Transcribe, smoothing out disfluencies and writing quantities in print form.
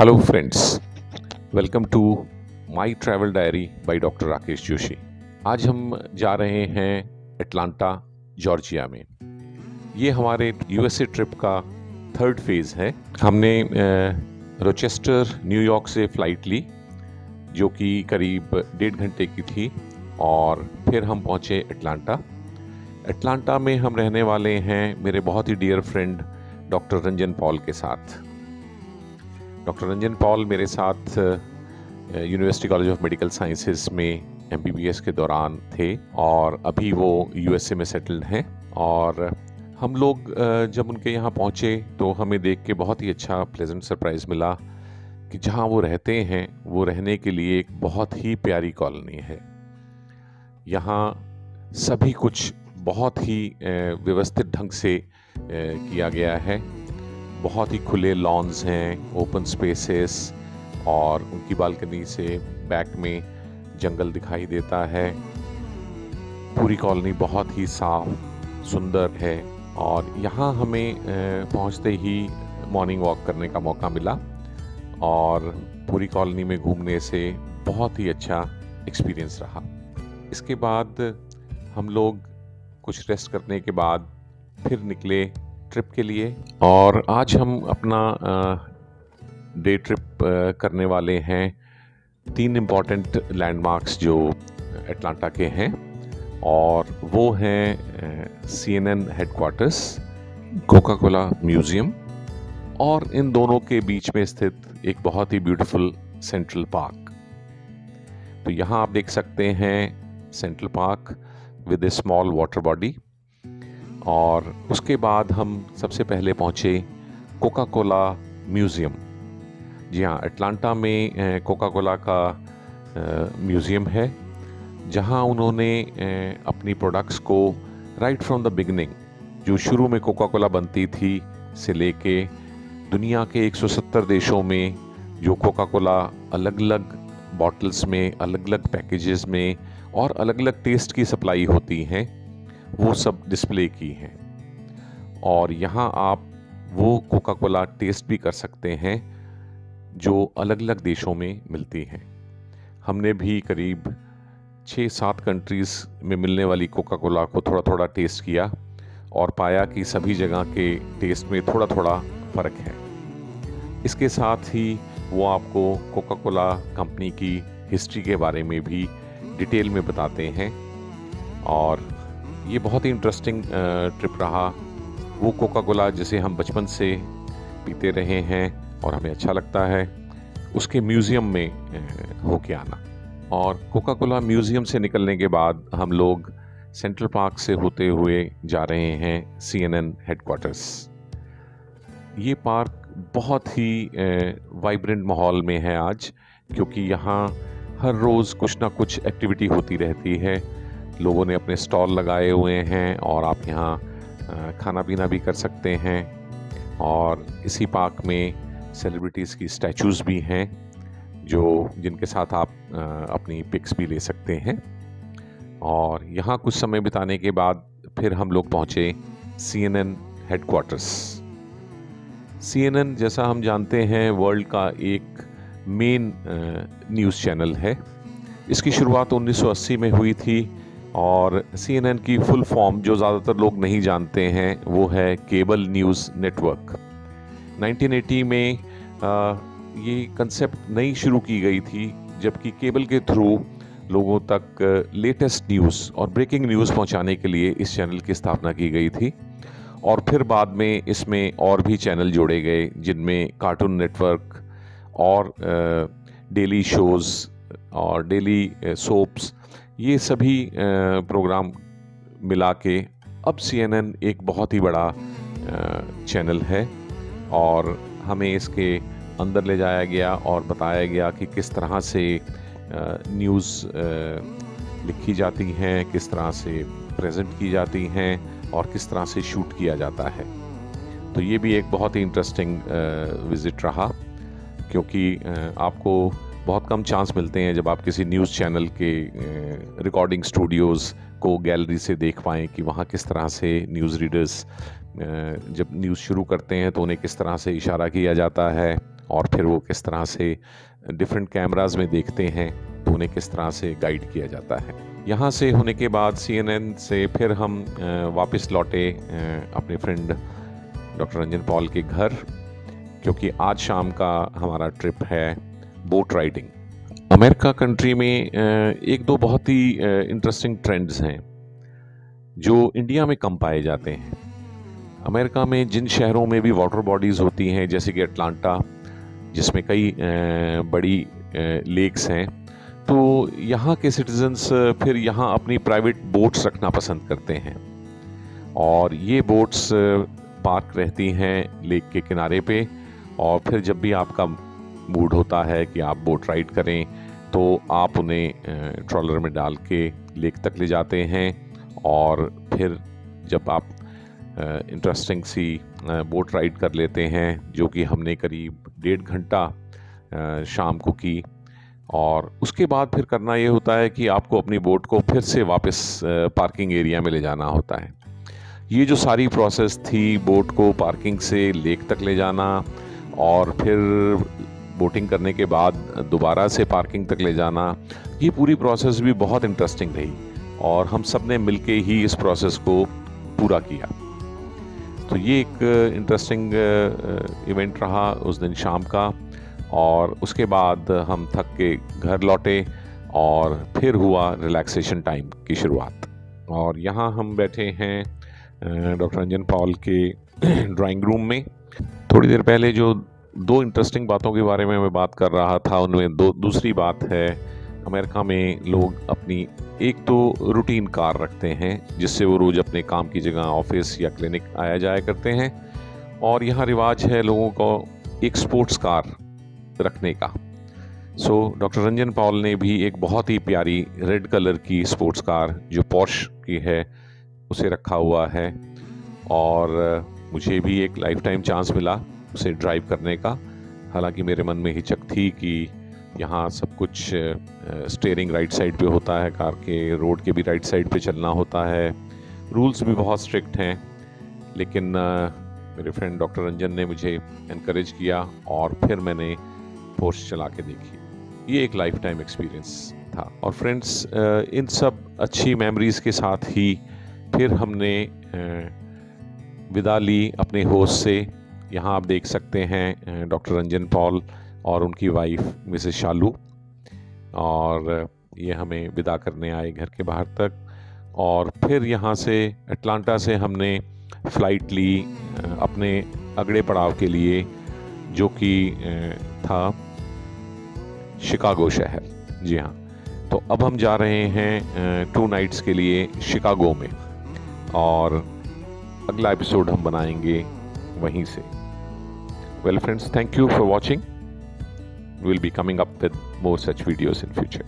Hello friends, welcome to my travel diary by doctor Rakesh Joshi. आज हम जा रहे हैं एटलांटा, जॉर्जिया में। ये हमारे यूएसए ट्रिप का थर्ड फेज़ है। हमने रोचेस्टर, न्यूयॉर्क से फ़्लाइट ली जो कि करीब 1.5 घंटे की थी और फिर हम पहुँचे एटलांटा। एटलांटा में हम रहने वाले हैं मेरे बहुत ही dear friend doctor Ranjan Paul के साथ। डॉक्टर रंजन पॉल मेरे साथ university college of medical sciences में एमबीबीएस के दौरान थे और अभी वो यूएसए में सेटल्ड हैं। और हम लोग जब उनके यहाँ पहुँचे तो हमें देख के बहुत ही अच्छा प्लेजेंट सरप्राइज़ मिला कि जहाँ वो रहते हैं वो रहने के लिए एक बहुत ही प्यारी कॉलोनी है। यहाँ सभी कुछ बहुत ही व्यवस्थित ढंग से किया गया है। बहुत ही खुले लॉन्स हैं, ओपन स्पेसेस, और उनकी बालकनी से बैक में जंगल दिखाई देता है। पूरी कॉलोनी बहुत ही साफ सुंदर है और यहाँ हमें पहुँचते ही मॉर्निंग वॉक करने का मौका मिला और पूरी कॉलोनी में घूमने से बहुत ही अच्छा एक्सपीरियंस रहा। इसके बाद हम लोग कुछ रेस्ट करने के बाद फिर निकले ट्रिप के लिए और आज हम अपना डे ट्रिप करने वाले हैं 3 इम्पॉर्टेंट लैंडमार्क्स जो एटलांटा के हैं, और वो हैं CNN headquarters, Coca Cola museum और इन दोनों के बीच में स्थित एक बहुत ही ब्यूटीफुल सेंट्रल पार्क। तो यहाँ आप देख सकते हैं central park with A small water body. और उसके बाद हम सबसे पहले पहुँचे कोका कोला म्यूज़ियम। जी हाँ, एटलांटा में कोका कोला का म्यूज़ियम है जहाँ उन्होंने अपनी प्रोडक्ट्स को राइट फ्रॉम द बिगिनिंग, जो शुरू में कोका कोला बनती थी से लेके दुनिया के 170 देशों में जो कोका कोला अलग अलग बॉटल्स में, अलग अलग पैकेजेस में और अलग अलग टेस्ट की सप्लाई होती हैं, वो सब डिस्प्ले की हैं। और यहाँ आप वो कोका कोला टेस्ट भी कर सकते हैं जो अलग अलग देशों में मिलती हैं। हमने भी करीब 6-7 कंट्रीज़ में मिलने वाली कोका कोला को थोड़ा थोड़ा टेस्ट किया और पाया कि सभी जगह के टेस्ट में थोड़ा थोड़ा फ़र्क है। इसके साथ ही वो आपको कोका कोला कंपनी की हिस्ट्री के बारे में भी डिटेल में बताते हैं और ये बहुत ही इंटरेस्टिंग ट्रिप रहा। वो कोका कोला जिसे हम बचपन से पीते रहे हैं और हमें अच्छा लगता है, उसके म्यूज़ियम में होके आना। और कोका कोला म्यूज़ियम से निकलने के बाद हम लोग सेंट्रल पार्क से होते हुए जा रहे हैं CNN हेडक्वार्टर्स। ये पार्क बहुत ही वाइब्रेंट माहौल में है आज, क्योंकि यहाँ हर रोज़ कुछ ना कुछ एक्टिविटी होती रहती है। लोगों ने अपने स्टॉल लगाए हुए हैं और आप यहाँ खाना पीना भी कर सकते हैं। और इसी पार्क में सेलिब्रिटीज़ की स्टैचूज़ भी हैं जिनके साथ आप अपनी पिक्स भी ले सकते हैं। और यहाँ कुछ समय बिताने के बाद फिर हम लोग पहुँचे CNN हेडक्वार्टर्स। CNN, जैसा हम जानते हैं, वर्ल्ड का एक मेन न्यूज़ चैनल है। इसकी शुरुआत 1980 में हुई थी और CNN की फुल फॉर्म जो ज़्यादातर लोग नहीं जानते हैं वो है केबल न्यूज़ नेटवर्क। 1980 में ये कंसेप्ट नई शुरू की गई थी, जबकि केबल के थ्रू लोगों तक लेटेस्ट न्यूज़ और ब्रेकिंग न्यूज़ पहुंचाने के लिए इस चैनल की स्थापना की गई थी। और फिर बाद में इसमें और भी चैनल जोड़े गए जिनमें कार्टून नेटवर्क और डेली शोज़ और डेली सोप्स, ये सभी प्रोग्राम मिला के अब CNN एक बहुत ही बड़ा चैनल है। और हमें इसके अंदर ले जाया गया और बताया गया कि किस तरह से न्यूज़ लिखी जाती हैं, किस तरह से प्रेजेंट की जाती हैं और किस तरह से शूट किया जाता है। तो ये भी एक बहुत ही इंटरेस्टिंग विज़िट रहा, क्योंकि आपको बहुत कम चांस मिलते हैं जब आप किसी न्यूज़ चैनल के रिकॉर्डिंग स्टूडियोज़ को गैलरी से देख पाएँ कि वहाँ किस तरह से न्यूज़ रीडर्स जब न्यूज़ शुरू करते हैं तो उन्हें किस तरह से इशारा किया जाता है और फिर वो किस तरह से डिफरेंट कैमराज में देखते हैं, तो उन्हें किस तरह से गाइड किया जाता है। यहाँ से होने के बाद CNN से फिर हम वापस लौटे अपने फ्रेंड डॉक्टर रंजन पॉल के घर, क्योंकि आज शाम का हमारा ट्रिप है बोट राइडिंग। अमेरिका कंट्री में एक दो बहुत ही इंटरेस्टिंग ट्रेंड्स हैं जो इंडिया में कम पाए जाते हैं। अमेरिका में जिन शहरों में भी वाटर बॉडीज़ होती हैं, जैसे कि अटलांटा जिसमें कई बड़ी लेक्स हैं, तो यहाँ के सिटीजन्स फिर यहाँ अपनी प्राइवेट बोट्स रखना पसंद करते हैं, और ये बोट्स पार्क रहती हैं लेक के किनारे पे। और फिर जब भी आपका मूड होता है कि आप बोट राइड करें, तो आप उन्हें ट्रॉलर में डाल के लेक तक ले जाते हैं, और फिर जब आप इंटरेस्टिंग सी बोट राइड कर लेते हैं, जो कि हमने करीब 1.5 घंटा शाम को की, और उसके बाद फिर करना ये होता है कि आपको अपनी बोट को फिर से वापस पार्किंग एरिया में ले जाना होता है। ये जो सारी प्रोसेस थी, बोट को पार्किंग से लेक तक ले जाना और फिर बोटिंग करने के बाद दोबारा से पार्किंग तक ले जाना, ये पूरी प्रोसेस भी बहुत इंटरेस्टिंग रही, और हम सब ने मिलके ही इस प्रोसेस को पूरा किया। तो ये एक इंटरेस्टिंग इवेंट रहा उस दिन शाम का, और उसके बाद हम थक के घर लौटे और फिर हुआ रिलैक्सेशन टाइम की शुरुआत। और यहाँ हम बैठे हैं डॉक्टर रंजन पॉल के ड्राइंग रूम में। थोड़ी देर पहले जो 2 इंटरेस्टिंग बातों के बारे में मैं बात कर रहा था, उनमें दूसरी बात है, अमेरिका में लोग अपनी एक तो रूटीन कार रखते हैं जिससे वो रोज़ अपने काम की जगह, ऑफिस या क्लिनिक आया जाया करते हैं, और यहाँ रिवाज है लोगों को एक स्पोर्ट्स कार रखने का। सो डॉक्टर रंजन पॉल ने भी एक बहुत ही प्यारी रेड कलर की स्पोर्ट्स कार जो पोर्श की है उसे रखा हुआ है, और मुझे भी एक लाइफ टाइम चांस मिला उसे ड्राइव करने का। हालांकि मेरे मन में हिचक थी कि यहाँ सब कुछ स्टीयरिंग राइट साइड पे होता है कार के, रोड के भी राइट साइड पे चलना होता है, रूल्स भी बहुत स्ट्रिक्ट हैं, लेकिन मेरे फ्रेंड डॉक्टर रंजन ने मुझे एनकरेज किया और फिर मैंने पोर्श चला के देखी। ये एक लाइफ टाइम एक्सपीरियंस था। और फ्रेंड्स, इन सब अच्छी मेमोरीज़ के साथ ही फिर हमने विदा ली अपने होस्ट से। यहाँ आप देख सकते हैं डॉक्टर रंजन पॉल और उनकी वाइफ मिसेस शालू, और ये हमें विदा करने आए घर के बाहर तक। और फिर यहाँ से अटलांटा से हमने फ़्लाइट ली अपने अगले पड़ाव के लिए, जो कि था शिकागो शहर। जी हाँ, तो अब हम जा रहे हैं 2 नाइट्स के लिए शिकागो में, और अगला एपिसोड हम बनाएंगे वहीं से। Well friends, thank you for watching. We'll be coming up with more such videos in future.